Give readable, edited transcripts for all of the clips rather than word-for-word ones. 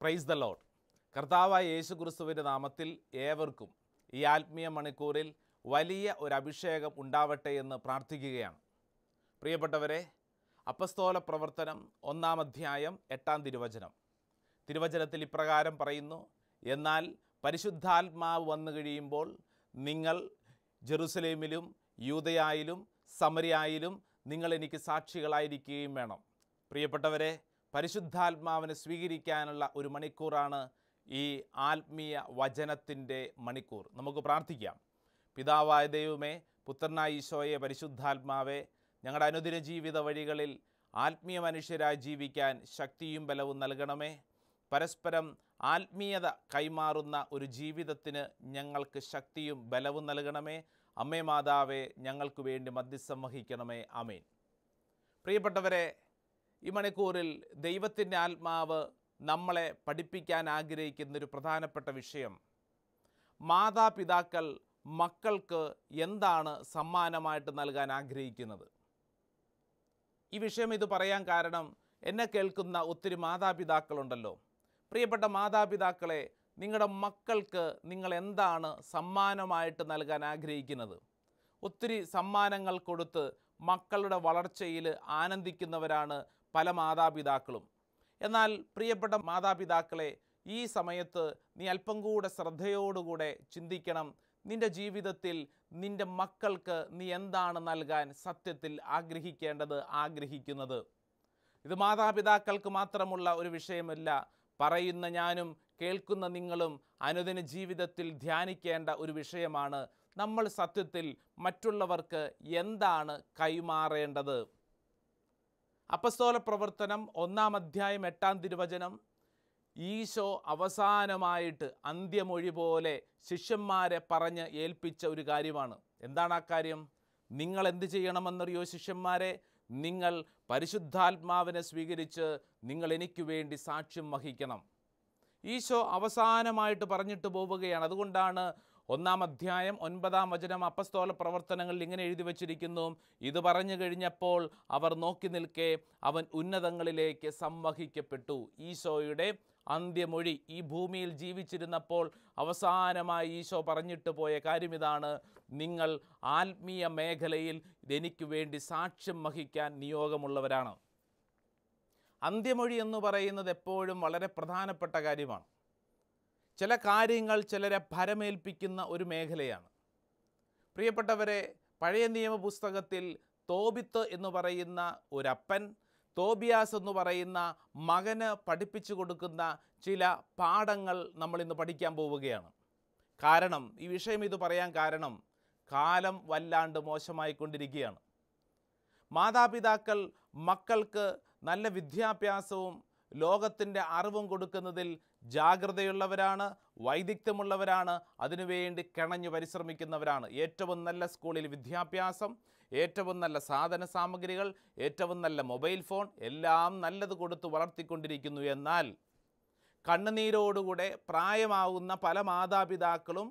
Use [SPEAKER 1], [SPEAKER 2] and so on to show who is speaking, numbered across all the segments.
[SPEAKER 1] Praise the Lord. കർത്താവായ യേശു ക്രിസ്തുവിൻ്റെ നാമത്തിൽ ഏവർക്കും ഈ ആത്മീയ മണിക്കൂറിൽ വലിയ ഒരു അഭിഷേകം ഉണ്ടാവട്ടെ എന്ന് പ്രാർത്ഥിക്കുകയാണ്. പ്രിയപ്പെട്ടവരെ, അപ്പസ്തോല പ്രവർത്തനം 1-ാം അധ്യായം 8-ാം തിരുവചനം. തിരുവചനത്തിൽ ഇപ്രകാരം പറയുന്നു: എന്നാൽ പരിശുദ്ധാത്മാവ് വന്നു കഴിയുമ്പോൾ നിങ്ങൾ ജെറുസലേമിലും യൂദയായിലും സമരിയായിലും നിങ്ങൾ എനിക്ക് സാക്ഷികളായിരിക്കുകയും വേണം. പ്രിയപ്പെട്ടവരെ, പരിശുദ്ധാത്മാവിനെ സ്വീകരിക്കാനുള്ള ഒരു മണിക്കൂറാണ് ഈ ആത്മീയ വചനത്തിൻ്റെ മണിക്കൂർ. നമുക്ക് പ്രാർത്ഥിക്കാം. പിതാവായ ദൈവമേ, പുത്രനായ ഈശോയെ, പരിശുദ്ധാത്മാവേ, ഞങ്ങളുടെ അനുദിന ജീവിത വഴികളിൽ ആത്മീയ മനുഷ്യരായി ജീവിക്കാൻ ശക്തിയും ബലവും നൽകണമേ. പരസ്പരം ആത്മീയത കൈമാറുന്ന ഒരു ജീവിതത്തിന് ഞങ്ങൾക്ക് ശക്തിയും ബലവും നൽകണമേ. അമ്മേ മാതാവേ, ഞങ്ങൾക്ക് വേണ്ടി മധ്യസ്ഥം വഹിക്കണമേ. ആമേൻ. പ്രിയപ്പെട്ടവരെ, ഈ മണിക്കൂറിൽ ദൈവത്തിൻ്റെ ആത്മാവ് നമ്മളെ പഠിപ്പിക്കാൻ ആഗ്രഹിക്കുന്നൊരു പ്രധാനപ്പെട്ട വിഷയം, മാതാപിതാക്കൾ മക്കൾക്ക് എന്താണ് സമ്മാനമായിട്ട് നൽകാൻ ആഗ്രഹിക്കുന്നത്. ഈ വിഷയം ഇത് പറയാൻ കാരണം, എന്നെ കേൾക്കുന്ന ഒത്തിരി മാതാപിതാക്കളുണ്ടല്ലോ. പ്രിയപ്പെട്ട മാതാപിതാക്കളെ, നിങ്ങളുടെ മക്കൾക്ക് നിങ്ങൾ എന്താണ് സമ്മാനമായിട്ട് നൽകാൻ ആഗ്രഹിക്കുന്നത്? ഒത്തിരി സമ്മാനങ്ങൾ കൊടുത്ത് മക്കളുടെ വളർച്ചയിൽ ആനന്ദിക്കുന്നവരാണ് പല മാതാപിതാക്കളും. എന്നാൽ പ്രിയപ്പെട്ട മാതാപിതാക്കളെ, ഈ സമയത്ത് നീ അല്പം കൂടെ ശ്രദ്ധയോടുകൂടെ ചിന്തിക്കണം. നിൻ്റെ ജീവിതത്തിൽ നിൻ്റെ മക്കൾക്ക് നീ എന്താണ് നൽകാൻ സത്യത്തിൽ ആഗ്രഹിക്കുന്നത്. ഇത് മാതാപിതാക്കൾക്ക് മാത്രമുള്ള ഒരു വിഷയമല്ല. പറയുന്ന ഞാനും കേൾക്കുന്ന നിങ്ങളും അനുദിന ജീവിതത്തിൽ ധ്യാനിക്കേണ്ട ഒരു വിഷയമാണ്. നമ്മൾ സത്യത്തിൽ മറ്റുള്ളവർക്ക് എന്താണ് കൈമാറേണ്ടത്? അപ്പസ്തോല പ്രവർത്തനം 1-ാം അധ്യായം 8-ാം തിരുവചനം, ഈശോ അവസാനമായിട്ട് അന്ത്യമൊഴി പോലെ ശിഷ്യന്മാരെ പറഞ്ഞ് ഏൽപ്പിച്ച ഒരു കാര്യമാണ്. എന്താണ് ആ കാര്യം? നിങ്ങൾ എന്ത് ചെയ്യണമെന്നറിയോ ശിഷ്യന്മാരെ? നിങ്ങൾ പരിശുദ്ധാത്മാവിനെ സ്വീകരിച്ച് നിങ്ങൾ എനിക്ക് വേണ്ടി സാക്ഷ്യം വഹിക്കണം. ഈശോ അവസാനമായിട്ട് പറഞ്ഞിട്ട് പോവുകയാണ്. അതുകൊണ്ടാണ് 1-ാം അധ്യായം 9-ാം വചനം അപ്പസ്തോല പ്രവർത്തനങ്ങളിൽ ഇങ്ങനെ എഴുതി വച്ചിരിക്കുന്നു: ഇത് പറഞ്ഞു കഴിഞ്ഞപ്പോൾ അവർ നോക്കി നിൽക്കെ അവൻ ഉന്നതങ്ങളിലേക്ക് സംവഹിക്കപ്പെട്ടു. ഈശോയുടെ അന്ത്യമൊഴി, ഈ ഭൂമിയിൽ ജീവിച്ചിരുന്നപ്പോൾ അവസാനമായി ഈശോ പറഞ്ഞിട്ട് പോയ കാര്യം ഇതാണ്: നിങ്ങൾ ആത്മീയ മേഖലയിൽ എനിക്ക് വേണ്ടി സാക്ഷ്യം വഹിക്കാൻ നിയോഗമുള്ളവരാണ്. അന്ത്യമൊഴി എന്ന് പറയുന്നത് എപ്പോഴും വളരെ പ്രധാനപ്പെട്ട കാര്യമാണ്. ചില കാര്യങ്ങൾ ചിലരെ ഭരമേൽപ്പിക്കുന്ന ഒരു മേഖലയാണ്. പ്രിയപ്പെട്ടവരെ, പഴയ നിയമ പുസ്തകത്തിൽ തോബിത്ത് എന്ന് പറയുന്ന ഒരപ്പൻ, തോബിയാസ് എന്ന് പറയുന്ന മകന് പഠിപ്പിച്ചു കൊടുക്കുന്ന ചില പാഠങ്ങൾ നമ്മളിന്ന് പഠിക്കാൻ പോവുകയാണ്. കാരണം, ഈ വിഷയം ഇത് പറയാൻ കാരണം, കാലം വല്ലാണ്ട് മോശമായിക്കൊണ്ടിരിക്കുകയാണ്. മാതാപിതാക്കൾ മക്കൾക്ക് നല്ല വിദ്യാഭ്യാസവും ലോകത്തിൻ്റെ അറിവും കൊടുക്കുന്നതിൽ ജാഗ്രതയുള്ളവരാണ്, വൈദഗ്ധ്യമുള്ളവരാണ്, അതിനുവേണ്ടി കിണഞ്ഞു പരിശ്രമിക്കുന്നവരാണ്. ഏറ്റവും നല്ല സ്കൂളിൽ വിദ്യാഭ്യാസം, ഏറ്റവും നല്ല സാധന സാമഗ്രികൾ, ഏറ്റവും നല്ല മൊബൈൽ ഫോൺ, എല്ലാം നല്ലത് കൊടുത്ത് വളർത്തിക്കൊണ്ടിരിക്കുന്നു. എന്നാൽ കണ്ണുനീരോടുകൂടെ പ്രായമാവുന്ന പല മാതാപിതാക്കളും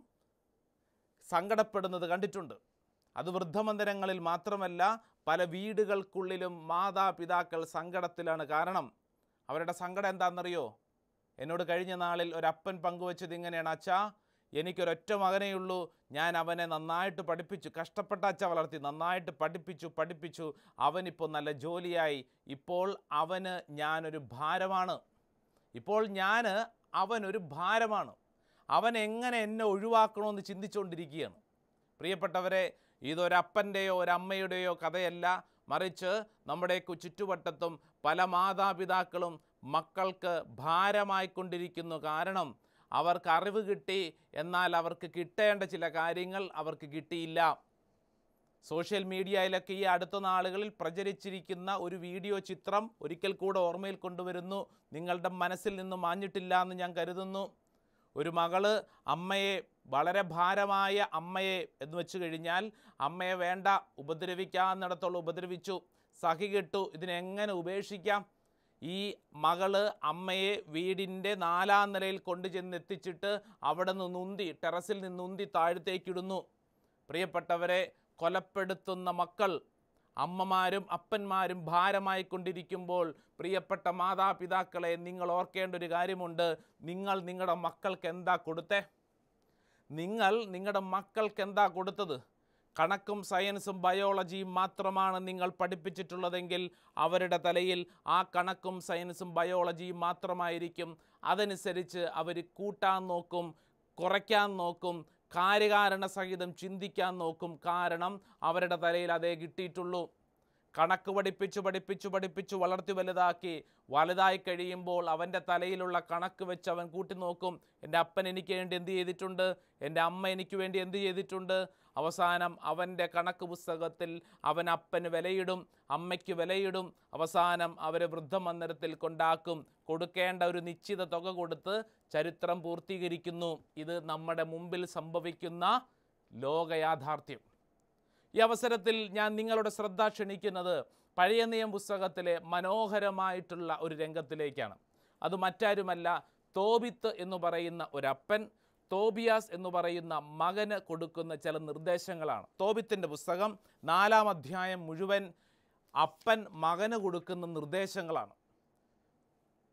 [SPEAKER 1] സങ്കടപ്പെടുന്നത് കണ്ടിട്ടുണ്ട്. അത് വൃദ്ധമന്ദിരങ്ങളിൽ മാത്രമല്ല, പല വീടുകൾക്കുള്ളിലും മാതാപിതാക്കൾ സങ്കടത്തിലാണ്. കാരണം, അവരുടെ സങ്കടം എന്താണെന്നറിയോ? എന്നോട് കഴിഞ്ഞ നാളിൽ ഒരപ്പൻ പങ്കുവച്ചത് ഇങ്ങനെയാണ്: അച്ഛാ, എനിക്കൊരൊറ്റ മകനേയുള്ളൂ, ഞാൻ അവനെ നന്നായിട്ട് പഠിപ്പിച്ചു, കഷ്ടപ്പെട്ട അച്ഛ വളർത്തി, നന്നായിട്ട് പഠിപ്പിച്ചു, അവനിപ്പോൾ നല്ല ജോലിയായി, ഇപ്പോൾ അവന് ഞാനൊരു ഭാരമാണ്, അവനൊരു ഭാരമാണ്, അവൻ എങ്ങനെ എന്നെ ഒഴിവാക്കണമെന്ന് ചിന്തിച്ചുകൊണ്ടിരിക്കുകയാണ്. പ്രിയപ്പെട്ടവരെ, ഇതൊരപ്പൻ്റെയോ ഒരമ്മയുടെയോ കഥയല്ല, മറിച്ച് നമ്മുടെ ചുറ്റുവട്ടത്തും പല മാതാപിതാക്കളും മക്കൾക്ക് ഭാരമായിക്കൊണ്ടിരിക്കുന്നു. കാരണം, അവർക്ക് അറിവ് കിട്ടി, എന്നാൽ അവർക്ക് കിട്ടേണ്ട ചില കാര്യങ്ങൾ അവർക്ക് കിട്ടിയില്ല. സോഷ്യൽ മീഡിയയിലൊക്കെ ഈ അടുത്ത നാളുകളിൽ പ്രചരിച്ചിരിക്കുന്ന ഒരു വീഡിയോ ചിത്രം ഒരിക്കൽ കൂടെ ഓർമ്മയിൽ കൊണ്ടുവരുന്നു. നിങ്ങളുടെ മനസ്സിൽ നിന്നും മാഞ്ഞിട്ടില്ല എന്ന് ഞാൻ കരുതുന്നു. ഒരു മകള് അമ്മയെ, വളരെ ഭാരമായ അമ്മയെ എന്ന് വെച്ച് കഴിഞ്ഞാൽ, അമ്മയെ വേണ്ട, ഉപദ്രവിക്കാവുന്നിടത്തോളം ഉപദ്രവിച്ചു, സഹികെട്ടു, ഇതിനെങ്ങനെ ഉപേക്ഷിക്കാം? ഈ മകള് അമ്മയെ വീടിൻ്റെ 4-ാം നിലയിൽ കൊണ്ടുചെന്ന് എത്തിച്ചിട്ട് അവിടെ നിന്ന് ടെറസിൽ നിന്നുന്തി താഴത്തേക്കിടുന്നു. പ്രിയപ്പെട്ടവരെ, കൊലപ്പെടുത്തുന്ന മക്കൾ, അമ്മമാരും അപ്പന്മാരും ഭാരമായിക്കൊണ്ടിരിക്കുമ്പോൾ പ്രിയപ്പെട്ട മാതാപിതാക്കളെ, നിങ്ങൾ ഓർക്കേണ്ട ഒരു കാര്യമുണ്ട്. നിങ്ങൾ നിങ്ങളുടെ മക്കൾക്ക് എന്താ കൊടുത്തേ? നിങ്ങൾ നിങ്ങളുടെ മക്കൾക്ക് എന്താ കൊടുത്തത്? കണക്കും സയൻസും ബയോളജിയും മാത്രമാണ് നിങ്ങൾ പഠിപ്പിച്ചിട്ടുള്ളതെങ്കിൽ അവരുടെ തലയിൽ ആ കണക്കും സയൻസും ബയോളജിയും മാത്രമായിരിക്കും. അതനുസരിച്ച് അവർ കൂട്ടാൻ നോക്കും, കുറയ്ക്കാൻ നോക്കും, കാര്യകാരണ സഹിതം ചിന്തിക്കാൻ നോക്കും. കാരണം അവരുടെ തലയിൽ അതേ കിട്ടിയിട്ടുള്ളൂ. കണക്ക് പഠിപ്പിച്ചു വളർത്തി വലുതായി കഴിയുമ്പോൾ അവൻ്റെ തലയിലുള്ള കണക്ക് വെച്ച് അവൻ കൂട്ടി നോക്കും. എൻ്റെ അപ്പൻ എനിക്ക് വേണ്ടി എന്ത് ചെയ്തിട്ടുണ്ട്, എൻ്റെ അമ്മ എനിക്ക് വേണ്ടി എന്ത് ചെയ്തിട്ടുണ്ട്. അവസാനം അവൻ്റെ കണക്ക് പുസ്തകത്തിൽ അവൻ അപ്പന് വിലയിടും, അമ്മയ്ക്ക് വിലയിടും. അവസാനം അവരെ വൃദ്ധമന്ദിരത്തിൽ കൊണ്ടാക്കും. കൊടുക്കേണ്ട ഒരു നിശ്ചിത തുക കൊടുത്ത് ചരിത്രം പൂർത്തീകരിക്കുന്നു. ഇത് നമ്മുടെ മുമ്പിൽ സംഭവിക്കുന്ന ലോകയാഥാർത്ഥ്യം. ഈ അവസരത്തിൽ ഞാൻ നിങ്ങളുടെ ശ്രദ്ധ ക്ഷണിക്കുന്നത് പഴയ നിയമ പുസ്തകത്തിലെ മനോഹരമായിട്ടുള്ള ഒരു രംഗത്തിലേക്കാണ്. അത് മറ്റാരുമല്ല, തോബിത്ത് എന്ന് പറയുന്ന ഒരപ്പൻ തോബിയാസ് എന്ന് പറയുന്ന മകന് കൊടുക്കുന്ന ചില നിർദ്ദേശങ്ങളാണ്. തോബിത്തിൻ്റെ പുസ്തകം 4-ാം അധ്യായം മുഴുവൻ അപ്പൻ മകന് കൊടുക്കുന്ന നിർദ്ദേശങ്ങളാണ്.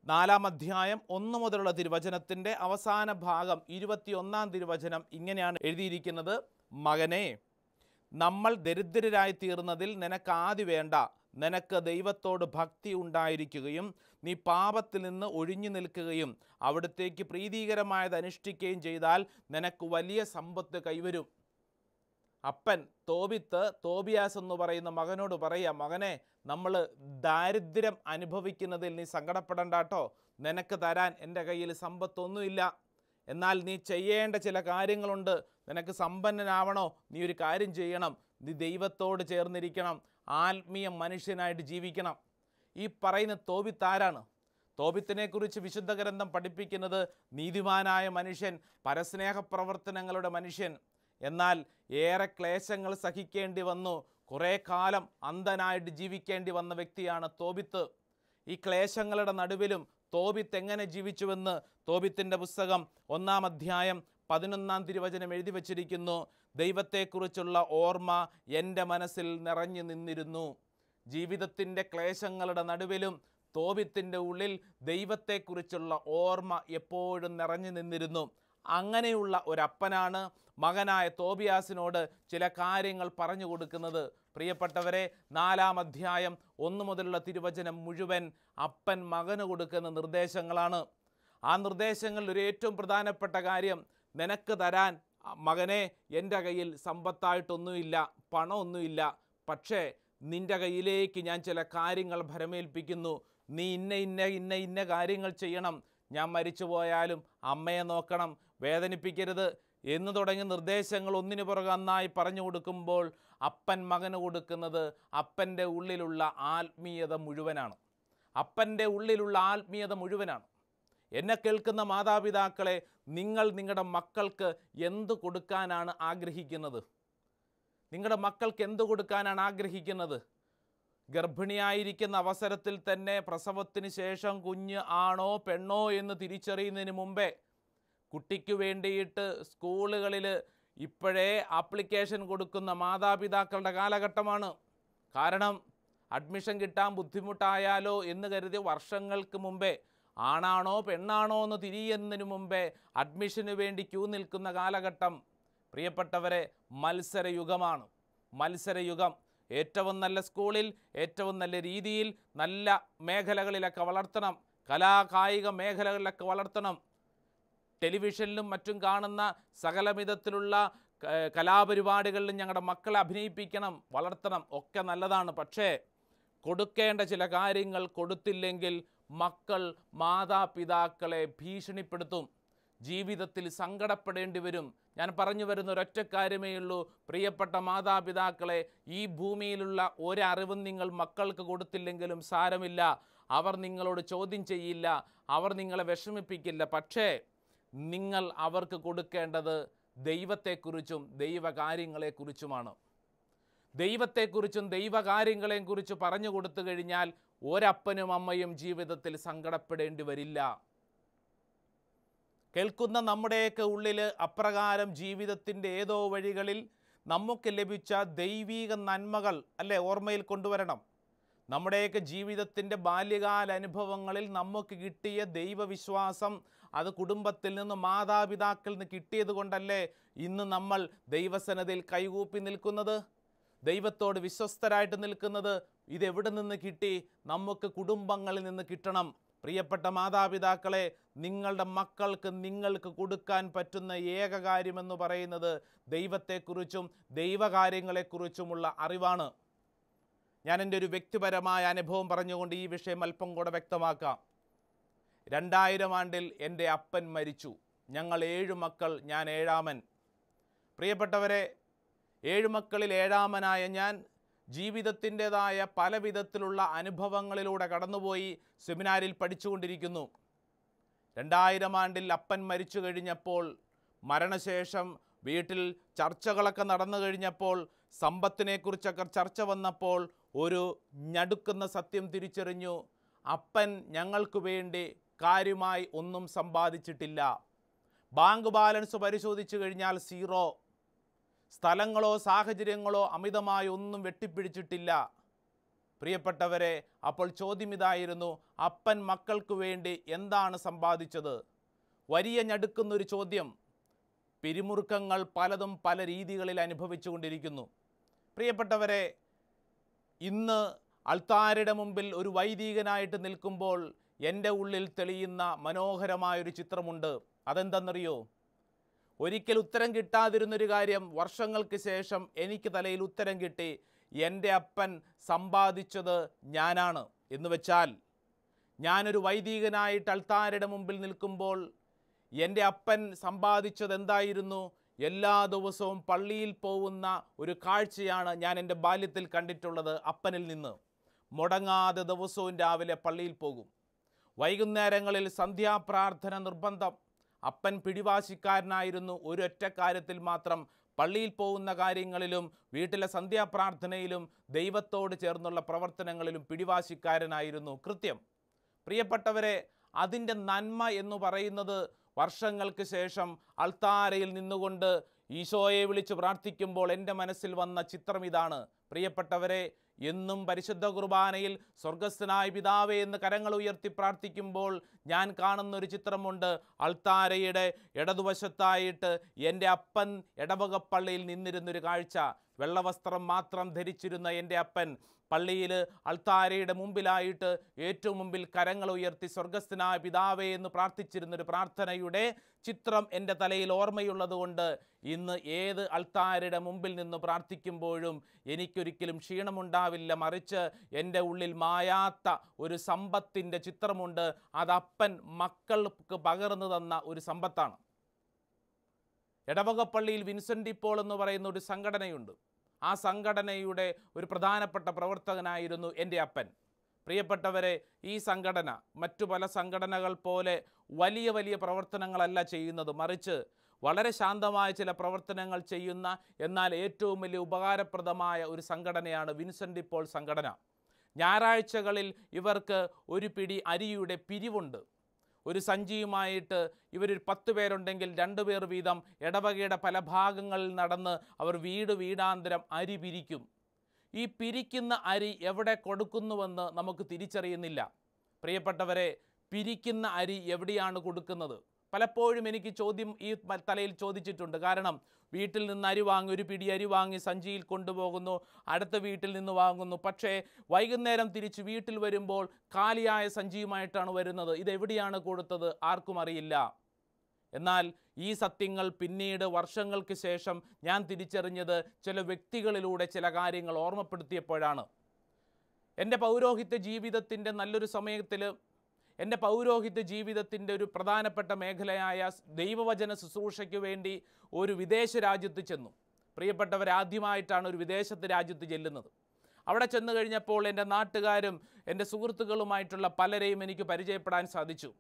[SPEAKER 1] 4-ാം അധ്യായം 1 മുതലുള്ള തിരുവചനത്തിൻ്റെ അവസാന ഭാഗം 21-ാം തിരുവചനം ഇങ്ങനെയാണ് എഴുതിയിരിക്കുന്നത്. മകനെ, നമ്മൾ ദരിദ്രരായി തീർന്നതിൽ നിനക്ക് ആദി വേണ്ട. നിനക്ക് ദൈവത്തോട് ഭക്തി ഉണ്ടായിരിക്കുകയും നീ പാപത്തിൽ നിന്ന് ഒഴിഞ്ഞു നിൽക്കുകയും അവിടത്തേക്ക് പ്രീതികരമായത് അനുഷ്ഠിക്കുകയും ചെയ്താൽ നിനക്ക് വലിയ സമ്പത്ത് കൈവരും. അപ്പൻ തോബിയാസ് എന്ന് പറയുന്ന മകനോട് പറയുക, മകനെ, നമ്മൾ ദാരിദ്ര്യം അനുഭവിക്കുന്നതിൽ നീ സങ്കടപ്പെടണ്ട കേട്ടോ. നിനക്ക് തരാൻ എൻ്റെ കയ്യിൽ സമ്പത്തൊന്നുമില്ല. എന്നാൽ നീ ചെയ്യേണ്ട ചില കാര്യങ്ങളുണ്ട്. നിനക്ക് സമ്പന്നനാവണോ? നീ ഒരു കാര്യം ചെയ്യണം. നീ ദൈവത്തോട് ചേർന്നിരിക്കണം, ആത്മീയ മനുഷ്യനായിട്ട് ജീവിക്കണം. ഈ പറയുന്ന തോബിത്ത് ആരാണ്? തോബിത്തിനെക്കുറിച്ച് വിശുദ്ധ ഗ്രന്ഥം പഠിപ്പിക്കുന്നത് നീതിമാനായ മനുഷ്യൻ, പരസ്നേഹ പ്രവർത്തനങ്ങളുടെ മനുഷ്യൻ. എന്നാൽ ഏറെ ക്ലേശങ്ങൾ സഹിക്കേണ്ടി വന്നു. കുറേ കാലം അന്ധനായിട്ട് ജീവിക്കേണ്ടി വന്ന വ്യക്തിയാണ് തോബിത്ത്. ഈ ക്ലേശങ്ങളുടെ നടുവിലും തോബിത്ത് എങ്ങനെ ജീവിച്ചുവെന്ന് തോബിത്തിൻ്റെ പുസ്തകം 1-ാം അധ്യായം 11-ാം തിരുവചനം എഴുതി വച്ചിരിക്കുന്നു. ദൈവത്തെക്കുറിച്ചുള്ള ഓർമ്മ എൻ്റെ മനസ്സിൽ നിറഞ്ഞു നിന്നിരുന്നു. ജീവിതത്തിൻ്റെ ക്ലേശങ്ങളുടെ നടുവിലും തോബിത്തിൻ്റെ ഉള്ളിൽ ദൈവത്തെക്കുറിച്ചുള്ള ഓർമ്മ എപ്പോഴും നിറഞ്ഞു നിന്നിരുന്നു. അങ്ങനെയുള്ള ഒരപ്പനാണ് മകനായ തോബിയാസിനോട് ചില കാര്യങ്ങൾ പറഞ്ഞു കൊടുക്കുന്നത്. പ്രിയപ്പെട്ടവരെ, 4-ാം അധ്യായം 1 മുതലുള്ള തിരുവചനം മുഴുവൻ അപ്പൻ മകന് കൊടുക്കുന്ന നിർദ്ദേശങ്ങളാണ്. ആ നിർദ്ദേശങ്ങളിൽ ഒരു ഏറ്റവും പ്രധാനപ്പെട്ട കാര്യം, നിനക്ക് തരാൻ മകനെ എൻ്റെ കയ്യിൽ സമ്പത്തായിട്ടൊന്നുമില്ല, പണമൊന്നുമില്ല. പക്ഷേ നിൻ്റെ കയ്യിലേക്ക് ഞാൻ ചില കാര്യങ്ങൾ ഭരമേൽപ്പിക്കുന്നു. നീ ഇന്ന കാര്യങ്ങൾ ചെയ്യണം. ഞാൻ മരിച്ചു പോയാലും അമ്മയെ നോക്കണം, വേദനിപ്പിക്കരുത് എന്ന് തുടങ്ങിയ നിർദ്ദേശങ്ങൾ ഒന്നിനു പുറകെ ഒന്നായി പറഞ്ഞു കൊടുക്കുമ്പോൾ അപ്പൻ മകന് കൊടുക്കുന്നത് അപ്പൻ്റെ ഉള്ളിലുള്ള ആത്മീയത മുഴുവനാണ്. അപ്പൻ്റെ ഉള്ളിലുള്ള ആത്മീയത മുഴുവനാണ്. എന്നെ കേൾക്കുന്ന മാതാപിതാക്കളെ, നിങ്ങൾ നിങ്ങളുടെ മക്കൾക്ക് എന്ത് കൊടുക്കാനാണ് ആഗ്രഹിക്കുന്നത്? നിങ്ങളുടെ മക്കൾക്ക് എന്ത് കൊടുക്കാനാണ് ആഗ്രഹിക്കുന്നത്? ഗർഭിണിയായിരിക്കുന്ന അവസരത്തിൽ തന്നെ പ്രസവത്തിന് ശേഷം കുഞ്ഞ് ആണോ പെണ്ണോ എന്ന് തിരിച്ചറിയുന്നതിന് മുമ്പേ കുട്ടിക്ക് വേണ്ടിയിട്ട് സ്കൂളുകളിൽ ഇപ്പോഴേ ആപ്ലിക്കേഷൻ കൊടുക്കുന്ന മാതാപിതാക്കളുടെ കാലഘട്ടമാണ്. കാരണം അഡ്മിഷൻ കിട്ടാൻ ബുദ്ധിമുട്ടായാലോ എന്ന് കരുതി വർഷങ്ങൾക്ക് മുമ്പേ ആണാണോ പെണ്ണാണോ എന്ന് തിരിയുന്നതിന് മുമ്പേ അഡ്മിഷന് വേണ്ടി ക്യൂ നിൽക്കുന്ന കാലഘട്ടം. പ്രിയപ്പെട്ടവരെ, മത്സരയുഗമാണ്. മത്സരയുഗം. ഏറ്റവും നല്ല സ്കൂളിൽ ഏറ്റവും നല്ല രീതിയിൽ നല്ല മേഖലകളിലൊക്കെ വളർത്തണം, കലാകായിക മേഖലകളിലൊക്കെ വളർത്തണം. ടെലിവിഷനിലും മറ്റും കാണുന്ന സകലവിധത്തിലുള്ള കലാപരിപാടികളിലും ഞങ്ങളുടെ മക്കളെ അഭിനയിപ്പിക്കണം, വളർത്തണം, ഒക്കെ നല്ലതാണ്. പക്ഷേ കൊടുക്കേണ്ട ചില കാര്യങ്ങൾ കൊടുത്തില്ലെങ്കിൽ മക്കൾ മാതാപിതാക്കളെ ഭീഷണിപ്പെടുത്തും, ജീവിതത്തിൽ സങ്കടപ്പെടേണ്ടി വരും. ഞാൻ പറഞ്ഞു വരുന്ന ഒരൊറ്റ കാര്യമേ ഉള്ളൂ, പ്രിയപ്പെട്ട മാതാപിതാക്കളെ, ഈ ഭൂമിയിലുള്ള ഒരറിവും നിങ്ങൾ മക്കൾക്ക് കൊടുത്തില്ലെങ്കിലും സാരമില്ല. അവർ നിങ്ങളോട് ചോദ്യം ചെയ്യില്ല, അവർ നിങ്ങളെ വിഷമിപ്പിക്കില്ല. പക്ഷേ നിങ്ങൾ അവർക്ക് കൊടുക്കേണ്ടത് ദൈവത്തെക്കുറിച്ചും ദൈവകാര്യങ്ങളെക്കുറിച്ചുമാണ്. ദൈവത്തെക്കുറിച്ചും ദൈവകാര്യങ്ങളെയും കുറിച്ച് പറഞ്ഞു കൊടുത്തു കഴിഞ്ഞാൽ ഒരപ്പനും അമ്മയും ജീവിതത്തിൽ സങ്കടപ്പെടേണ്ടി വരില്ല. കേൾക്കുന്ന നമ്മുടെയൊക്കെ ഉള്ളിൽ അപ്രകാരം ജീവിതത്തിൻ്റെ ഏതോ വഴികളിൽ നമുക്ക് ലഭിച്ച ദൈവീക നന്മകൾ അല്ലേ ഓർമ്മയിൽ കൊണ്ടുവരണം. നമ്മുടെയൊക്കെ ജീവിതത്തിൻ്റെ ബാല്യകാല അനുഭവങ്ങളിൽ നമുക്ക് കിട്ടിയ ദൈവവിശ്വാസം അത് കുടുംബത്തിൽ നിന്ന് മാതാപിതാക്കളിൽ നിന്ന് കിട്ടിയത് കൊണ്ടല്ലേ ഇന്ന് നമ്മൾ ദൈവസന്നിധിയിൽ കൈകൂപ്പി നിൽക്കുന്നത്, ദൈവത്തോട് വിശ്വസ്തരായിട്ട് നിൽക്കുന്നത്. ഇതെവിടെ നിന്ന് കിട്ടി? നമുക്ക് കുടുംബങ്ങളിൽ നിന്ന് കിട്ടണം. പ്രിയപ്പെട്ട മാതാപിതാക്കളെ, നിങ്ങളുടെ മക്കൾക്ക് നിങ്ങൾക്ക് കൊടുക്കാൻ പറ്റുന്ന ഏക കാര്യമെന്ന് പറയുന്നത് ദൈവത്തെക്കുറിച്ചും ദൈവകാര്യങ്ങളെക്കുറിച്ചുമുള്ള അറിവാണ്. ഞാൻ എൻ്റെ ഒരു വ്യക്തിപരമായ അനുഭവം പറഞ്ഞുകൊണ്ട് ഈ വിഷയം അല്പം കൂടെ വ്യക്തമാക്കാം. 2000 ആണ്ടിൽ എൻ്റെ അപ്പൻ മരിച്ചു. ഞങ്ങൾ 7 മക്കൾ, ഞാൻ 7ാമൻ. പ്രിയപ്പെട്ടവരെ, 7 മക്കളിൽ 7ാമനായ ഞാൻ ജീവിതത്തിൻ്റെതായ പല വിധത്തിലുള്ള അനുഭവങ്ങളിലൂടെ കടന്നുപോയി സെമിനാരിൽ പഠിച്ചുകൊണ്ടിരിക്കുന്നു. 2000 ആണ്ടിൽ അപ്പൻ മരിച്ചു കഴിഞ്ഞപ്പോൾ, മരണശേഷം വീട്ടിൽ ചർച്ചകളൊക്കെ നടന്നു കഴിഞ്ഞപ്പോൾ, സമ്പത്തിനെക്കുറിച്ചൊക്കെ ചർച്ച വന്നപ്പോൾ ഒരു ഞടുക്കുന്ന സത്യം തിരിച്ചറിഞ്ഞു. അപ്പൻ ഞങ്ങൾക്ക് വേണ്ടി കാര്യമായി ഒന്നും സമ്പാദിച്ചിട്ടില്ല. ബാങ്ക് ബാലൻസ് പരിശോധിച്ചു കഴിഞ്ഞാൽ 0. സ്ഥലങ്ങളോ സാഹചര്യങ്ങളോ അമിതമായി ഒന്നും വെട്ടിപ്പിടിച്ചിട്ടില്ല. പ്രിയപ്പെട്ടവരെ, അപ്പോൾ ചോദ്യം ഇതായിരുന്നു, അപ്പൻ മക്കൾക്ക് വേണ്ടി എന്താണ് സമ്പാദിച്ചത്? വലിയ ഞടുക്കുന്നൊരു ചോദ്യം. പിരിമുറുക്കങ്ങൾ പലതും പല രീതികളിൽ അനുഭവിച്ചു കൊണ്ടിരിക്കുന്നു. പ്രിയപ്പെട്ടവരെ, ഇന്ന് അൾത്താരയുടെ മുമ്പിൽ ഒരു വൈദികനായിട്ട് നിൽക്കുമ്പോൾ എൻ്റെ ഉള്ളിൽ തെളിയുന്ന മനോഹരമായൊരു ചിത്രമുണ്ട്. അതെന്തെന്നറിയോ? ഒരിക്കൽ ഉത്തരം കിട്ടാതിരുന്നൊരു കാര്യം വർഷങ്ങൾക്ക് ശേഷം എനിക്ക് തലയിൽ ഉത്തരം കിട്ടി. എൻ്റെ അപ്പൻ സമ്പാദിച്ചത് ഞാനാണ്. എന്ന് വെച്ചാൽ, ഞാനൊരു വൈദികനായിട്ട് അൾത്താരയുടെ മുമ്പിൽ നിൽക്കുമ്പോൾ എൻ്റെ അപ്പൻ സമ്പാദിച്ചത് എന്തായിരുന്നു? എല്ലാ ദിവസവും പള്ളിയിൽ പോകുന്ന ഒരു കാഴ്ചയാണ് ഞാൻ എൻ്റെ ബാല്യത്തിൽ കണ്ടിട്ടുള്ളത്. അപ്പനിൽ നിന്ന് മുടങ്ങാതെ ദിവസവും രാവിലെ പള്ളിയിൽ പോകും. വൈകുന്നേരങ്ങളിൽ സന്ധ്യാപ്രാർത്ഥന നിർബന്ധം. അപ്പൻ പിടിവാശിക്കാരനായിരുന്നു. ഒരൊറ്റ കാര്യത്തിൽ മാത്രം, പള്ളിയിൽ പോകുന്ന കാര്യങ്ങളിലും വീട്ടിലെ സന്ധ്യാപ്രാർത്ഥനയിലും ദൈവത്തോട് ചേർന്നുള്ള പ്രവർത്തനങ്ങളിലും പിടിവാശിക്കാരനായിരുന്നു. കൃത്യം. പ്രിയപ്പെട്ടവരെ, അതിൻ്റെ നന്മ എന്ന് പറയുന്നത് വർഷങ്ങൾക്ക് ശേഷം അൾത്താരയിൽ നിന്നുകൊണ്ട് ഈശോയെ വിളിച്ച് പ്രാർത്ഥിക്കുമ്പോൾ എൻ്റെ മനസ്സിൽ വന്ന ചിത്രം ഇതാണ്. പ്രിയപ്പെട്ടവരെ, എന്നും പരിശുദ്ധ കുർബാനയിൽ സ്വർഗസ്ഥനായ പിതാവേ എന്ന് കരങ്ങൾ ഉയർത്തി പ്രാർത്ഥിക്കുമ്പോൾ ഞാൻ കാണുന്നൊരു ചിത്രമുണ്ട്. അൾത്താരയുടെ ഇടതുവശത്തായിട്ട് എൻ്റെ അപ്പൻ ഇടവകപ്പള്ളിയിൽ നിന്നിരുന്നൊരു കാഴ്ച. വെള്ളവസ്ത്രം മാത്രം ധരിച്ചിരുന്ന എൻ്റെ അപ്പൻ പള്ളിയിൽ അൾത്താരയുടെ മുമ്പിലായിട്ട് ഏറ്റവും മുമ്പിൽ കരങ്ങൾ ഉയർത്തി സ്വർഗസ്ഥനായ പിതാവേ എന്ന് പ്രാർത്ഥിച്ചിരുന്നൊരു പ്രാർത്ഥനയുടെ ചിത്രം എൻ്റെ തലയിൽ ഓർമ്മയുള്ളത് കൊണ്ട് ഇന്ന് ഏത് അൾത്താരയുടെ മുമ്പിൽ നിന്ന് പ്രാർത്ഥിക്കുമ്പോഴും എനിക്കൊരിക്കലും ക്ഷീണമുണ്ടാവില്ല. മറിച്ച് എൻ്റെ ഉള്ളിൽ മായാത്ത ഒരു സമ്പത്തിൻ്റെ ചിത്രമുണ്ട്. അത് അപ്പൻ മക്കൾക്ക് പകർന്നു തന്ന ഒരു സമ്പത്താണ്. ഇടവകപ്പള്ളിയിൽ വിൻസെൻ്റ് ഇപ്പോൾ എന്ന് പറയുന്ന ഒരു സംഘടനയുണ്ട്. ആ സംഘടനയുടെ ഒരു പ്രധാനപ്പെട്ട പ്രവർത്തകനായിരുന്നു എൻ്റെ അപ്പൻ. പ്രിയപ്പെട്ടവരെ, ഈ സംഘടന മറ്റു പല സംഘടനകൾ പോലെ വലിയ വലിയ പ്രവർത്തനങ്ങളല്ല ചെയ്യുന്നത്. മറിച്ച് വളരെ ശാന്തമായ ചില പ്രവർത്തനങ്ങൾ ചെയ്യുന്ന, എന്നാൽ ഏറ്റവും വലിയ ഉപകാരപ്രദമായ ഒരു സംഘടനയാണ് വിൻസെൻ്റ് ഇപ്പോൾ സംഘടന. ഞായറാഴ്ചകളിൽ ഇവർക്ക് ഒരു പിടി അരിയുടെ പിരിവുണ്ട്. ഒരു സഞ്ചിയുമായിട്ട് ഇവരൊരു 10 പേരുണ്ടെങ്കിൽ 2 പേർ വീതം ഇടവകയുടെ പല ഭാഗങ്ങളിൽ നടന്ന് അവർ വീടാന്തരം അരി പിരിക്കും. ഈ പിരിക്കുന്ന അരി എവിടെ കൊടുക്കുന്നുവെന്ന് നമുക്ക് തിരിച്ചറിയുന്നില്ല. പ്രിയപ്പെട്ടവരെ, പിരിക്കുന്ന അരി എവിടെയാണ് കൊടുക്കുന്നത്? പലപ്പോഴും എനിക്ക് ചോദ്യം ഈ തലയിൽ ചോദിച്ചിട്ടുണ്ട്. കാരണം വീട്ടിൽ നിന്ന് അരി വാങ്ങി, ഒരു പിടി അരി വാങ്ങി സഞ്ചിയിൽ കൊണ്ടുപോകുന്നു, അടുത്ത വീട്ടിൽ നിന്ന് വാങ്ങുന്നു. പക്ഷേ വൈകുന്നേരം തിരിച്ച് വീട്ടിൽ വരുമ്പോൾ കാലിയായ സഞ്ചിയുമായിട്ടാണ് വരുന്നത്. ഇതെവിടെയാണ് കൊടുത്തത്? ആർക്കും അറിയില്ല. എന്നാൽ ഈ സത്യങ്ങൾ പിന്നീട് വർഷങ്ങൾക്ക് ശേഷം ഞാൻ തിരിച്ചറിഞ്ഞത് ചില വ്യക്തികളിലൂടെ ചില കാര്യങ്ങൾ ഓർമ്മപ്പെടുത്തിയപ്പോഴാണ്. എൻ്റെ പൗരോഹിത്യ ജീവിതത്തിൻ്റെ നല്ലൊരു സമയത്തിൽ എൻ്റെ പൗരോഹിത്യ ജീവിതത്തിൻ്റെ ഒരു പ്രധാനപ്പെട്ട മേഖലയായ ദൈവവചന ശുശ്രൂഷയ്ക്ക് വേണ്ടി ഒരു വിദേശ രാജ്യത്ത് ചെന്നു. പ്രിയപ്പെട്ടവർ, ആദ്യമായിട്ടാണ് ഒരു വിദേശത്ത് രാജ്യത്ത് ചെല്ലുന്നത്. അവിടെ ചെന്ന് കഴിഞ്ഞപ്പോൾ എൻ്റെ നാട്ടുകാരും എൻ്റെ സുഹൃത്തുക്കളുമായിട്ടുള്ള പലരെയും എനിക്ക് പരിചയപ്പെടാൻ സാധിച്ചു.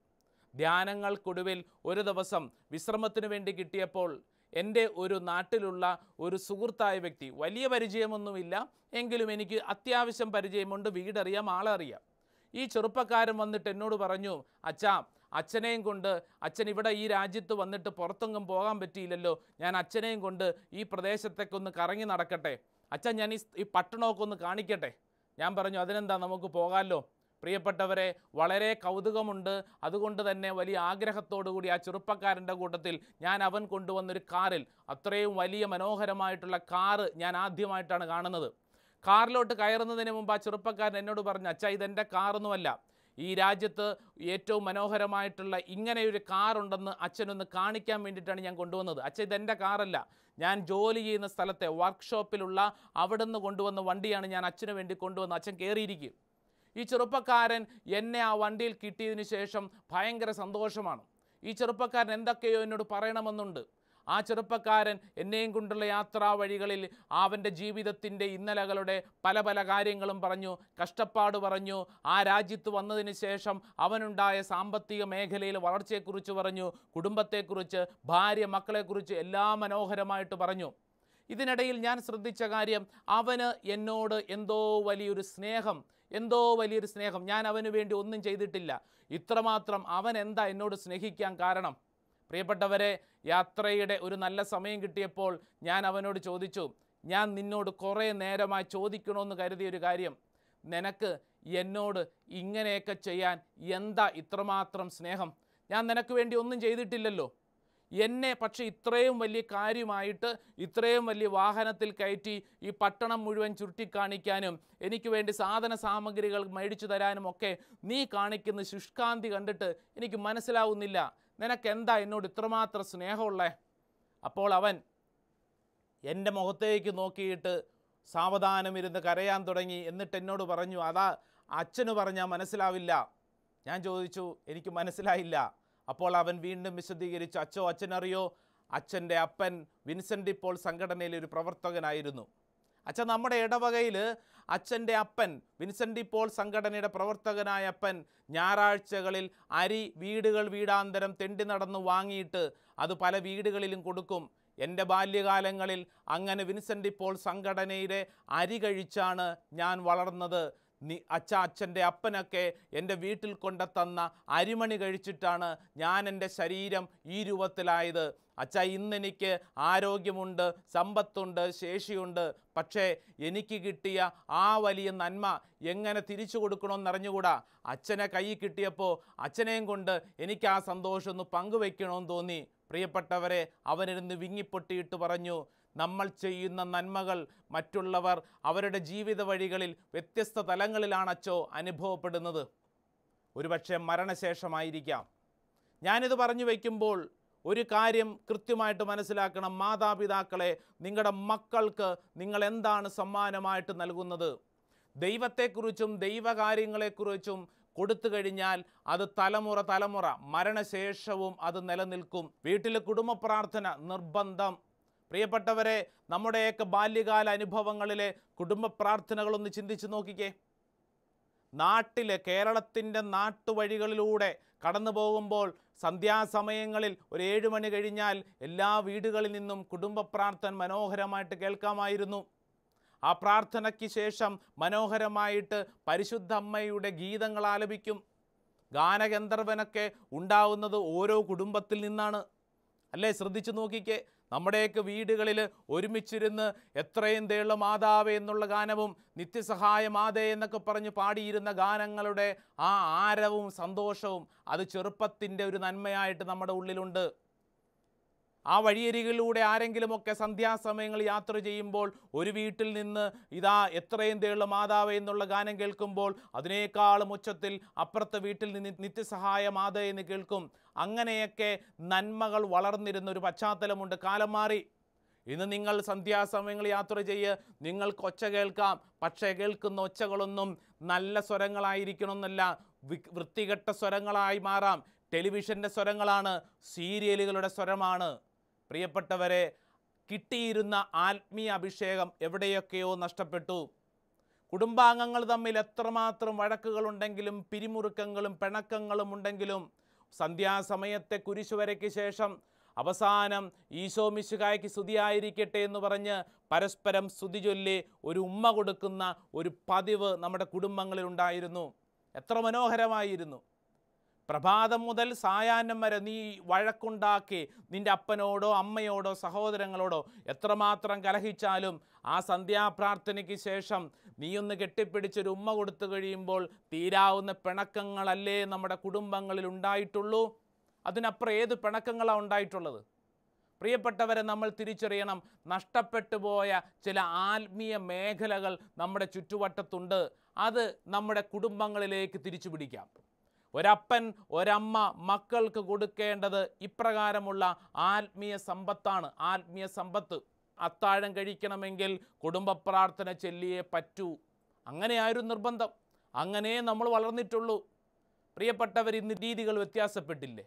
[SPEAKER 1] ധ്യാനങ്ങൾക്കൊടുവിൽ ഒരു ദിവസം വിശ്രമത്തിന് വേണ്ടി കിട്ടിയപ്പോൾ എൻ്റെ ഒരു നാട്ടിലുള്ള ഒരു സുഹൃത്തായ വ്യക്തി, വലിയ പരിചയമൊന്നുമില്ല എങ്കിലും എനിക്ക് അത്യാവശ്യം പരിചയമുണ്ട്, വീടറിയാം, ആളറിയാം. ഈ ചെറുപ്പക്കാരൻ വന്നിട്ട് എന്നോട് പറഞ്ഞു, അച്ഛാ, അച്ഛനെയും കൊണ്ട്, അച്ഛൻ ഇവിടെ ഈ രാജ്യത്ത് വന്നിട്ട് പുറത്തെങ്ങും പോകാൻ പറ്റിയില്ലല്ലോ, ഞാൻ അച്ഛനെയും കൊണ്ട് ഈ പ്രദേശത്തേക്കൊന്ന് കറങ്ങി നടക്കട്ടെ, അച്ഛൻ ഞാൻ ഈ പട്ടണമൊക്കെ ഒന്ന് കാണിക്കട്ടെ. ഞാൻ പറഞ്ഞു അതിനെന്താ, നമുക്ക് പോകാമല്ലോ. പ്രിയപ്പെട്ടവരെ, വളരെ കൗതുകമുണ്ട്. അതുകൊണ്ട് തന്നെ വലിയ ആഗ്രഹത്തോടു കൂടി ആ ചെറുപ്പക്കാരൻ്റെ കൂട്ടത്തിൽ ഞാൻ അവൻ കൊണ്ടുവന്നൊരു കാറിൽ, അത്രയും വലിയ മനോഹരമായിട്ടുള്ള കാറ് ഞാൻ ആദ്യമായിട്ടാണ് കാണുന്നത്. കാറിലോട്ട് കയറുന്നതിന് മുമ്പ് ആ ചെറുപ്പക്കാരൻ എന്നോട് പറഞ്ഞു, അച്ഛാ ഇതെൻ്റെ കാറൊന്നുമല്ല, ഈ രാജ്യത്ത് ഏറ്റവും മനോഹരമായിട്ടുള്ള ഇങ്ങനെയൊരു കാറുണ്ടെന്ന് അച്ഛനൊന്ന് കാണിക്കാൻ വേണ്ടിയിട്ടാണ് ഞാൻ കൊണ്ടുവന്നത്. അച്ഛൻ ഇതെൻ്റെ കാറല്ല, ഞാൻ ജോലി ചെയ്യുന്ന സ്ഥലത്തെ വർക്ക്ഷോപ്പിലുള്ള അവിടെ നിന്ന് കൊണ്ടുവന്ന വണ്ടിയാണ് ഞാൻ അച്ഛന് വേണ്ടി കൊണ്ടുവന്ന്. അച്ഛൻ കയറിയിരിക്കും. ഈ ചെറുപ്പക്കാരൻ എന്നെ ആ വണ്ടിയിൽ കിട്ടിയതിന് ശേഷം ഭയങ്കര സന്തോഷമാണ്. ഈ ചെറുപ്പക്കാരൻ എന്തൊക്കെയോ എന്നോട് പറയണമെന്നുണ്ട്. ആ ചെറുപ്പക്കാരൻ എന്നെയും കൊണ്ടുള്ള യാത്രാ വഴികളിൽ അവൻ്റെ ജീവിതത്തിൻ്റെ ഇന്നലകളുടെ പല പല കാര്യങ്ങളും പറഞ്ഞു, കഷ്ടപ്പാട് പറഞ്ഞു, ആ രാജ്യത്ത് വന്നതിന് ശേഷം അവനുണ്ടായ സാമ്പത്തിക മേഖലയിൽ വളർച്ചയെക്കുറിച്ച് പറഞ്ഞു, കുടുംബത്തെക്കുറിച്ച്, ഭാര്യ മക്കളെക്കുറിച്ച് എല്ലാം മനോഹരമായിട്ട് പറഞ്ഞു. ഇതിനിടയിൽ ഞാൻ ശ്രദ്ധിച്ച കാര്യം, അവന് എന്നോട് എന്തോ വലിയൊരു സ്നേഹം. ഞാൻ അവന് വേണ്ടി ഒന്നും ചെയ്തിട്ടില്ല. ഇത്രമാത്രം അവൻ എന്താ എന്നോട് സ്നേഹിക്കാൻ കാരണം? പ്രിയപ്പെട്ടവരെ, യാത്രയുടെ ഒരു നല്ല സമയം കിട്ടിയപ്പോൾ ഞാൻ അവനോട് ചോദിച്ചു, ഞാൻ നിന്നോട് കുറേ നേരമായി ചോദിക്കണമെന്ന് കരുതിയൊരു കാര്യം, നിനക്ക് എന്നോട് ഇങ്ങനെയൊക്കെ ചെയ്യാൻ എന്താ ഇത്രമാത്രം സ്നേഹം? ഞാൻ നിനക്ക് വേണ്ടി ഒന്നും ചെയ്തിട്ടില്ലല്ലോ. എന്നെ പക്ഷേ ഇത്രയും വലിയ കാര്യമായിട്ട് ഇത്രയും വലിയ വാഹനത്തിൽ കയറ്റി ഈ പട്ടണം മുഴുവൻ ചുരുട്ടിക്കാണിക്കാനും എനിക്ക് വേണ്ടി സാധന സാമഗ്രികൾ മേടിച്ചു തരാനും ഒക്കെ നീ കാണിക്കുന്ന ശുഷ്കാന്തി കണ്ടിട്ട് എനിക്ക് മനസ്സിലാവുന്നില്ല. നിനക്കെന്താ എന്നോട് ഇത്രമാത്രം സ്നേഹമുള്ളേ? അപ്പോൾ അവൻ എൻ്റെ മുഖത്തേക്ക് നോക്കിയിട്ട് സാവധാനം ഇരുന്ന് കരയാൻ തുടങ്ങി. എന്നിട്ട് എന്നോട് പറഞ്ഞു, അതാ അച്ഛന് പറഞ്ഞാൽ മനസ്സിലാവില്ല. ഞാൻ ചോദിച്ചു, എനിക്ക് മനസ്സിലായില്ല. അപ്പോൾ അവൻ വീണ്ടും വിശദീകരിച്ചു, അച്ഛനറിയോ, അച്ഛൻ്റെ അപ്പൻ വിൻസെൻ്റ് പോൾ സംഘടനയിലെ ഒരു പ്രവർത്തകനായിരുന്നു. അച്ഛൻ നമ്മുടെ ഇടവകയിൽ അച്ഛൻ്റെ അപ്പൻ വിൻസെൻ്റ് പോൾ സംഘടനയുടെ പ്രവർത്തകനായ അപ്പൻ ഞായറാഴ്ചകളിൽ അരി വീടാന്തരം തെണ്ടി നടന്ന് വാങ്ങിയിട്ട് അത് പല വീടുകളിലും കൊടുക്കും. എൻ്റെ ബാല്യകാലങ്ങളിൽ അങ്ങനെ വിൻസെൻ്റ് പോൾ സംഘടനയുടെ അരി കഴിച്ചാണ് ഞാൻ വളർന്നത്. അച്ഛൻ്റെ അപ്പനൊക്കെ എൻ്റെ വീട്ടിൽ കൊണ്ടുതന്ന അരിമണി കഴിച്ചിട്ടാണ് ഞാൻ എൻ്റെ ശരീരം ഈ രൂപത്തിലായത്. ഇന്നെനിക്ക് ആരോഗ്യമുണ്ട്, സമ്പത്തുണ്ട്, ശേഷിയുണ്ട്. പക്ഷേ എനിക്ക് കിട്ടിയ ആ വലിയ നന്മ എങ്ങനെ തിരിച്ചു കൊടുക്കണമെന്നറിഞ്ഞുകൂടാ. അച്ഛനെ കൈ കിട്ടിയപ്പോൾ അച്ഛനെയും കൊണ്ട് എനിക്ക് ആ സന്തോഷം ഒന്ന് പങ്കുവെക്കണമെന്ന് തോന്നി. പ്രിയപ്പെട്ടവരെ, അവനിരുന്ന് വിങ്ങിപ്പൊട്ടിയിട്ട് പറഞ്ഞു, നമ്മൾ ചെയ്യുന്ന നന്മകൾ മറ്റുള്ളവർ അവരുടെ ജീവിത വഴികളിൽ വ്യത്യസ്ത തലങ്ങളിലാണ് അച്ഛോ അനുഭവപ്പെടുന്നത്. ഒരുപക്ഷെ മരണശേഷമായിരിക്കാം. ഞാനിത് പറഞ്ഞു വയ്ക്കുമ്പോൾ ഒരു കാര്യം കൃത്യമായിട്ട് മനസ്സിലാക്കണം. മാതാപിതാക്കളെ, നിങ്ങളുടെ മക്കൾക്ക് നിങ്ങൾ എന്താണ് സമ്മാനമായിട്ട് നൽകുന്നത്? ദൈവത്തെക്കുറിച്ചും ദൈവകാര്യങ്ങളെക്കുറിച്ചും കൊടുത്തു കഴിഞ്ഞാൽ അത് തലമുറ മരണശേഷവും അത് നിലനിൽക്കും. വീട്ടിൽ കുടുംബ പ്രാർത്ഥന നിർബന്ധം. പ്രിയപ്പെട്ടവരെ, നമ്മുടെയൊക്കെ ബാല്യകാല അനുഭവങ്ങളിലെ കുടുംബ പ്രാർത്ഥനകളൊന്ന് ചിന്തിച്ച് നോക്കിക്കേ. കേരളത്തിൻ്റെ നാട്ടുവഴികളിലൂടെ കടന്നു പോകുമ്പോൾ സന്ധ്യാസമയങ്ങളിൽ ഒരു 7 മണി കഴിഞ്ഞാൽ എല്ലാ വീടുകളിൽ നിന്നും കുടുംബ പ്രാർത്ഥന മനോഹരമായിട്ട് കേൾക്കാമായിരുന്നു. ആ പ്രാർത്ഥനയ്ക്ക് ശേഷം മനോഹരമായിട്ട് പരിശുദ്ധ അമ്മയുടെ ഗീതങ്ങൾ ആലപിക്കും. ഗാനഗന്ധർവനൊക്കെ ഉണ്ടാവുന്നത് ഓരോ കുടുംബത്തിൽ നിന്നാണ്, അല്ലേ? ശ്രദ്ധിച്ചു നോക്കിക്കേ. നമ്മുടെയൊക്കെ വീടുകളിൽ ഒരുമിച്ചിരുന്ന് എത്രയും ദയുള്ള മാതാവേ എന്നുള്ള ഗാനവും നിത്യസഹായ മാതേ എന്നൊക്കെ പറഞ്ഞ് പാടിയിരുന്ന ഗാനങ്ങളുടെ ആ ആരവും സന്തോഷവും അത് ചെറുപ്പത്തിൻ്റെ ഒരു നന്മയായിട്ട് നമ്മുടെ ഉള്ളിലുണ്ട്. ആ വഴിയരികളിലൂടെ ആരെങ്കിലുമൊക്കെ സന്ധ്യാസമയങ്ങൾ യാത്ര ചെയ്യുമ്പോൾ ഒരു വീട്ടിൽ നിന്ന് ഇതാ എത്രയും ദയുള്ള മാതാവേ എന്നുള്ള ഗാനം കേൾക്കുമ്പോൾ അതിനേക്കാളും ഉച്ചത്തിൽ അപ്പുറത്തെ വീട്ടിൽ നിന്ന് നിത്യസഹായ മാതേ എന്ന് കേൾക്കും. അങ്ങനെയൊക്കെ നന്മകൾ വളർന്നിരുന്നൊരു പശ്ചാത്തലമുണ്ട്. കാലം മാറി. ഇന്ന് നിങ്ങൾ സന്ധ്യാസമയങ്ങൾ യാത്ര ചെയ്യ്, നിങ്ങൾക്ക് ഒച്ച കേൾക്കാം. പക്ഷേ കേൾക്കുന്ന ഒച്ചകളൊന്നും നല്ല സ്വരങ്ങളായിരിക്കണമെന്നല്ല, വൃത്തികെട്ട സ്വരങ്ങളായി മാറാം. ടെലിവിഷൻ്റെ സ്വരങ്ങളാണ്, സീരിയലുകളുടെ സ്വരമാണ്. പ്രിയപ്പെട്ടവരെ, കിട്ടിയിരുന്ന ആത്മീയ അഭിഷേകം എവിടെയൊക്കെയോ നഷ്ടപ്പെട്ടു. കുടുംബാംഗങ്ങൾ തമ്മിൽ എത്രമാത്രം വഴക്കുകളുണ്ടെങ്കിലും പിരിമുറുക്കങ്ങളും പിണക്കങ്ങളും ഉണ്ടെങ്കിലും സന്ധ്യാസമയത്തെ കുരിശുവരയ്ക്ക് ശേഷം അവസാനം ഈശോ മിശിഹായ്ക്ക് സ്തുതിയായിരിക്കട്ടെ എന്ന് പറഞ്ഞ് പരസ്പരം സ്തുതി ചൊല്ലി ഒരു ഉമ്മ കൊടുക്കുന്ന ഒരു പതിവ് നമ്മുടെ കുടുംബങ്ങളിൽ ഉണ്ടായിരുന്നു. എത്ര മനോഹരമായിരുന്നു. പ്രഭാതം മുതൽ സായാഹ്നം വരെ നീ വഴക്കുണ്ടാക്കി നിൻ്റെ അപ്പനോടോ അമ്മയോടോ സഹോദരങ്ങളോടോ എത്രമാത്രം കലഹിച്ചാലും ആ സന്ധ്യാപ്രാർത്ഥനയ്ക്ക് ശേഷം നീയൊന്ന് കെട്ടിപ്പിടിച്ചൊരു ഉമ്മ കൊടുത്തു കഴിയുമ്പോൾ തീരാവുന്ന പിണക്കങ്ങളല്ലേ നമ്മുടെ കുടുംബങ്ങളിൽ ഉണ്ടായിട്ടുള്ളൂ. അതിനപ്പുറം ഏത് പിണക്കങ്ങളാണ് ഉണ്ടായിട്ടുള്ളത്? പ്രിയപ്പെട്ടവരെ, നമ്മൾ തിരിച്ചറിയണം, നഷ്ടപ്പെട്ടു പോയ ചില ആത്മീയ മേഖലകൾ നമ്മുടെ ചുറ്റുവട്ടത്തുണ്ട്. അത് നമ്മുടെ കുടുംബങ്ങളിലേക്ക് തിരിച്ചു പിടിക്കാം. ഒരപ്പൻ ഒരമ്മ മക്കൾക്ക് കൊടുക്കേണ്ടത് ഇപ്രകാരമുള്ള ആത്മീയ സമ്പത്താണ്. ആത്മീയ സമ്പത്ത്. അത്താഴം കഴിക്കണമെങ്കിൽ കുടുംബ പ്രാർത്ഥന ചൊല്ലിയേ പറ്റൂ. അങ്ങനെയായിരുന്നു നിർബന്ധം. അങ്ങനെ നമ്മൾ വളർന്നിട്ടുള്ളൂ. പ്രിയപ്പെട്ടവർ, ഇന്ന് രീതികൾ വ്യത്യാസപ്പെട്ടില്ലേ?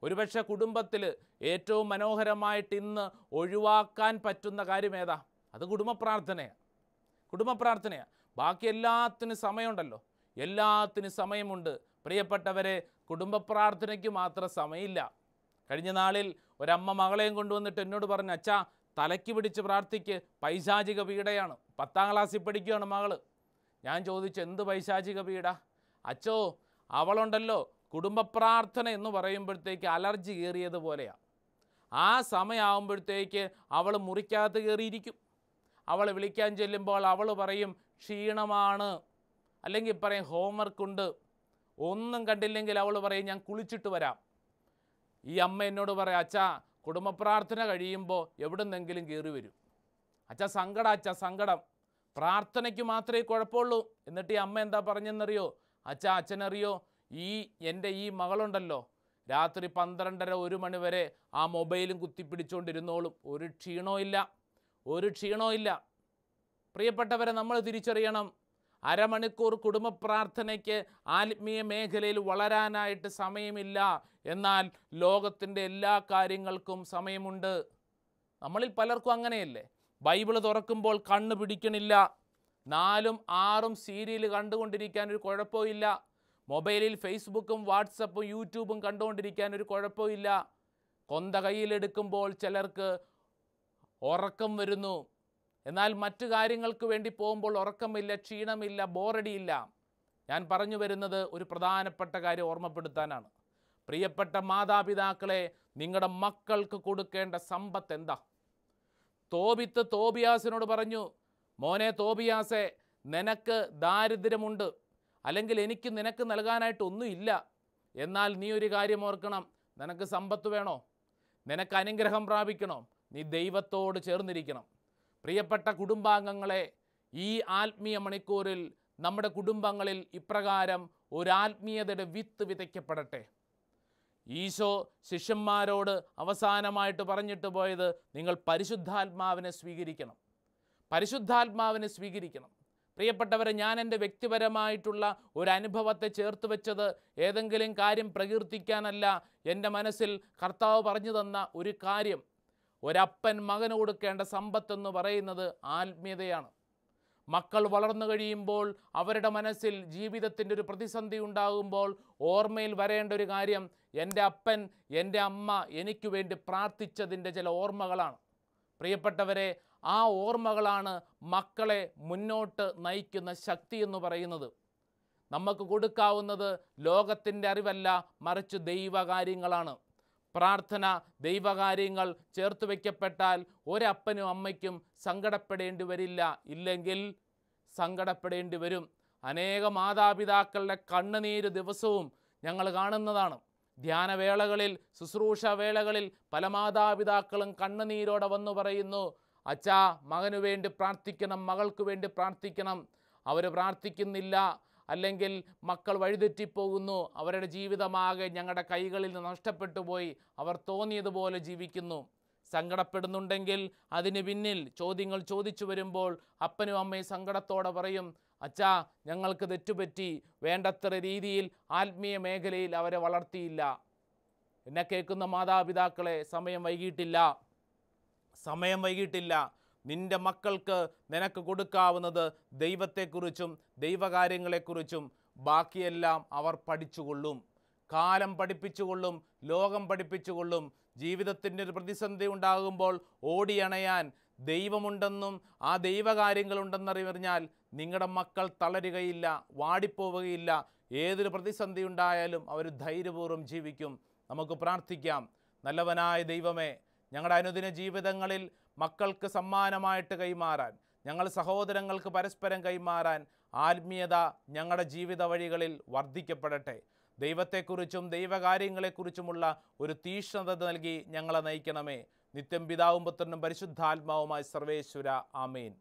[SPEAKER 1] ഒരുപക്ഷെ കുടുംബത്തിൽ ഏറ്റവും മനോഹരമായിട്ട് ഇന്ന് ഒഴിവാക്കാൻ പറ്റുന്ന കാര്യം ഏതാ? അത് കുടുംബ പ്രാർത്ഥനയാണ്. കുടുംബ പ്രാർത്ഥനയാണ്. ബാക്കി എല്ലാത്തിനും സമയമുണ്ടല്ലോ, എല്ലാത്തിനും സമയമുണ്ട്. പ്രിയപ്പെട്ടവരെ, കുടുംബ പ്രാർത്ഥനയ്ക്ക് മാത്രം സമയമില്ല. കഴിഞ്ഞ നാളിൽ ഒരമ്മ മകളെയും കൊണ്ടുവന്നിട്ട് എന്നോട് പറഞ്ഞു, അച്ഛാ തലയ്ക്ക് പിടിച്ച് പ്രാർത്ഥിക്ക്, പൈശാചിക പീഡയാണ്. 10ാം ക്ലാസ്സിൽ പഠിക്കുകയാണ് മകള്. ഞാൻ ചോദിച്ചു, എന്ത് പൈശാചിക പീഡ? അച്ചോ, അവളുണ്ടല്ലോ കുടുംബ പ്രാർത്ഥന എന്ന് പറയുമ്പോഴത്തേക്ക് അലർജി കയറിയതുപോലെയാണ്. ആ സമയമാകുമ്പോഴത്തേക്ക് അവൾ മുറിക്കകത്ത് കയറിയിരിക്കും. അവൾ വിളിക്കാൻ ചെല്ലുമ്പോൾ അവൾ പറയും ക്ഷീണമാണ്, അല്ലെങ്കിൽ പറയും ഹോംവർക്കുണ്ട്. ഒന്നും കണ്ടില്ലെങ്കിൽ അവൾ പറയും ഞാൻ കുളിച്ചിട്ട് വരാം. ഈ അമ്മ എന്നോട് പറയാം, അച്ഛാ കുടുംബ പ്രാർത്ഥന കഴിയുമ്പോൾ എവിടുന്നെങ്കിലും കയറി വരും. അച്ഛാ സങ്കടം, അച്ഛാ സങ്കടം, പ്രാർത്ഥനയ്ക്ക് മാത്രമേ കുഴപ്പമുള്ളൂ. എന്നിട്ട് ഈ അമ്മ എന്താ പറഞ്ഞെന്നറിയോ? അച്ഛാ അച്ഛനറിയോ, എൻ്റെ ഈ മകളുണ്ടല്ലോ രാത്രി 12:30-1 മണി വരെ ആ മൊബൈലും കുത്തിപ്പിടിച്ചുകൊണ്ടിരുന്നോളും. ഒരു ക്ഷീണവും ഇല്ല. പ്രിയപ്പെട്ടവരെ, നമ്മൾ തിരിച്ചറിയണം, അരമണിക്കൂർ കുടുംബ പ്രാർത്ഥനയ്ക്ക് ആത്മീയ മേഖലയിൽ വളരാനായിട്ട് സമയമില്ല. എന്നാൽ ലോകത്തിൻ്റെ എല്ലാ കാര്യങ്ങൾക്കും സമയമുണ്ട്. നമ്മളിൽ പലർക്കും അങ്ങനെയല്ലേ? ബൈബിള് തുറക്കുമ്പോൾ കണ്ണ് പിടിക്കണില്ല. 4ഉം 6ഉം സീരിയൽ കണ്ടുകൊണ്ടിരിക്കാൻ ഒരു കുഴപ്പമില്ല. മൊബൈലിൽ ഫേസ്ബുക്കും വാട്സപ്പും യൂട്യൂബും കണ്ടുകൊണ്ടിരിക്കാൻ ഒരു കുഴപ്പമില്ല. കൊന്ത കയ്യിലെടുക്കുമ്പോൾ ചിലർക്ക് ഉറക്കം വരുന്നു. എന്നാൽ മറ്റു കാര്യങ്ങൾക്ക് വേണ്ടി പോകുമ്പോൾ ഉറക്കമില്ല, ക്ഷീണമില്ല, ബോറടിയില്ല. ഞാൻ പറഞ്ഞു വരുന്നത് ഒരു പ്രധാനപ്പെട്ട കാര്യം ഓർമ്മപ്പെടുത്താനാണ്. പ്രിയപ്പെട്ട മാതാപിതാക്കളെ, നിങ്ങളുടെ മക്കൾക്ക് കൊടുക്കേണ്ട സമ്പത്ത് എന്താ? തോബിത്ത് തോബിയാസിനോട് പറഞ്ഞു, മോനെ തോബിയാസെ, നിനക്ക് ദാരിദ്ര്യമുണ്ട്, അല്ലെങ്കിൽ എനിക്ക് നിനക്ക് നൽകാനായിട്ട് ഒന്നുമില്ല. എന്നാൽ നീ ഒരു കാര്യം ഓർക്കണം, നിനക്ക് സമ്പത്ത് വേണോ? നിനക്ക് അനുഗ്രഹം പ്രാപിക്കണോ? നീ ദൈവത്തോട് ചേർന്നിരിക്കണം. പ്രിയപ്പെട്ട കുടുംബാംഗങ്ങളെ, ഈ ആത്മീയ മണിക്കൂറിൽ നമ്മുടെ കുടുംബങ്ങളിൽ ഇപ്രകാരം ഒരു ആത്മീയതയുടെ വിത്ത് വിതയ്ക്കപ്പെടട്ടെ. ഈശോ ശിഷ്യന്മാരോട് അവസാനമായിട്ട് പറഞ്ഞിട്ട് പോയത്, നിങ്ങൾ പരിശുദ്ധാത്മാവിനെ സ്വീകരിക്കണം. പരിശുദ്ധാത്മാവിനെ സ്വീകരിക്കണം. പ്രിയപ്പെട്ടവരെ, ഞാൻ എൻ്റെ വ്യക്തിപരമായിട്ടുള്ള ഒരു അനുഭവത്തെ ചേർത്ത് വെച്ചത് ഏതെങ്കിലും കാര്യം പ്രകീർത്തിക്കാനല്ല. എൻ്റെ മനസ്സിൽ കർത്താവ് പറഞ്ഞു തന്ന ഒരു കാര്യം, ഒരപ്പൻ മകന് കൊടുക്കേണ്ട സമ്പത്തെന്ന് പറയുന്നത് ആത്മീയതയാണ്. മക്കൾ വളർന്നു കഴിയുമ്പോൾ അവരുടെ മനസ്സിൽ ജീവിതത്തിൻ്റെ ഒരു പ്രതിസന്ധി ഉണ്ടാകുമ്പോൾ ഓർമ്മയിൽ വരേണ്ട ഒരു കാര്യം, എൻ്റെ അപ്പൻ എൻ്റെ അമ്മ എനിക്ക് വേണ്ടി പ്രാർത്ഥിച്ചതിൻ്റെ ചില ഓർമ്മകളാണ്. പ്രിയപ്പെട്ടവരെ, ആ ഓർമ്മകളാണ് മക്കളെ മുന്നോട്ട് നയിക്കുന്ന ശക്തി എന്ന് പറയുന്നത്. നമുക്ക് കൊടുക്കാവുന്നത് ലോകത്തിൻ്റെ അറിവല്ല, മറിച്ച് ദൈവകാര്യങ്ങളാണ്. പ്രാർത്ഥന, ദൈവകാര്യങ്ങൾ ചേർത്ത് വയ്ക്കപ്പെട്ടാൽ ഒരപ്പനും അമ്മയ്ക്കും സങ്കടപ്പെടേണ്ടി വരില്ല. ഇല്ലെങ്കിൽ സങ്കടപ്പെടേണ്ടി വരും. അനേക മാതാപിതാക്കളുടെ കണ്ണുനീര് ദിവസവും ഞങ്ങൾ കാണുന്നതാണ്. ധ്യാനവേളകളിൽ, ശുശ്രൂഷ വേളകളിൽ പല മാതാപിതാക്കളും കണ്ണുനീരോടെ വന്നു പറയുന്നു, അച്ഛാ മകനു വേണ്ടി പ്രാർത്ഥിക്കണം, മകൾക്ക് വേണ്ടി പ്രാർത്ഥിക്കണം. അവർ പ്രാർത്ഥിക്കുന്നില്ല, അല്ലെങ്കിൽ മക്കൾ വഴിതെറ്റിപ്പോകുന്നു, അവരുടെ ജീവിതമാകെ ഞങ്ങളുടെ കൈകളിൽ നിന്ന് നഷ്ടപ്പെട്ടു പോയി, അവർ തോന്നിയതുപോലെ ജീവിക്കുന്നു. സങ്കടപ്പെടുന്നുണ്ടെങ്കിൽ അതിന് പിന്നിൽ ചോദ്യങ്ങൾ ചോദിച്ചു വരുമ്പോൾ അപ്പനും അമ്മയും സങ്കടത്തോടെ പറയും, അച്ഛാ ഞങ്ങൾക്ക് തെറ്റുപറ്റി, വേണ്ടത്ര രീതിയിൽ ആത്മീയ മേഖലയിൽ അവരെ വളർത്തിയില്ല. എന്നെ കേൾക്കുന്ന മാതാപിതാക്കളെ, സമയം വൈകിട്ടില്ല. നിൻ്റെ മക്കൾക്ക് നിനക്ക് കൊടുക്കാവുന്നത് ദൈവത്തെക്കുറിച്ചും ദൈവകാര്യങ്ങളെക്കുറിച്ചും. ബാക്കിയെല്ലാം അവർ പഠിച്ചുകൊള്ളും. കാലം പഠിപ്പിച്ചുകൊള്ളും, ലോകം പഠിപ്പിച്ചുകൊള്ളും. ജീവിതത്തിൻ്റെ ഒരു പ്രതിസന്ധി ഉണ്ടാകുമ്പോൾ ഓടിയണയാൻ ദൈവമുണ്ടെന്നും ആ ദൈവകാര്യങ്ങളുണ്ടെന്നറിഞ്ഞാൽ നിങ്ങളുടെ മക്കൾ തളരുകയില്ല, വാടിപ്പോവുകയില്ല. ഏതൊരു പ്രതിസന്ധി ഉണ്ടായാലും അവർ ധൈര്യപൂർവ്വം ജീവിക്കും. നമുക്ക് പ്രാർത്ഥിക്കാം. നല്ലവനായ ദൈവമേ, ഞങ്ങളുടെ അനുദിന ജീവിതങ്ങളിൽ മക്കൾക്ക് സമ്മാനമായിട്ട് കൈമാറാൻ, ഞങ്ങൾ സഹോദരങ്ങൾക്ക് പരസ്പരം കൈമാറാൻ ആത്മീയത ഞങ്ങളുടെ ജീവിത വഴികളിൽ വർദ്ധിക്കപ്പെടട്ടെ. ദൈവത്തെക്കുറിച്ചും ദൈവകാര്യങ്ങളെക്കുറിച്ചുമുള്ള ഒരു തീക്ഷ്ണത നൽകി ഞങ്ങളെ നയിക്കണമേ. നിത്യം പിതാവും പുത്രനും പരിശുദ്ധാത്മാവുമായി സർവേശ്വര. ആമേൻ.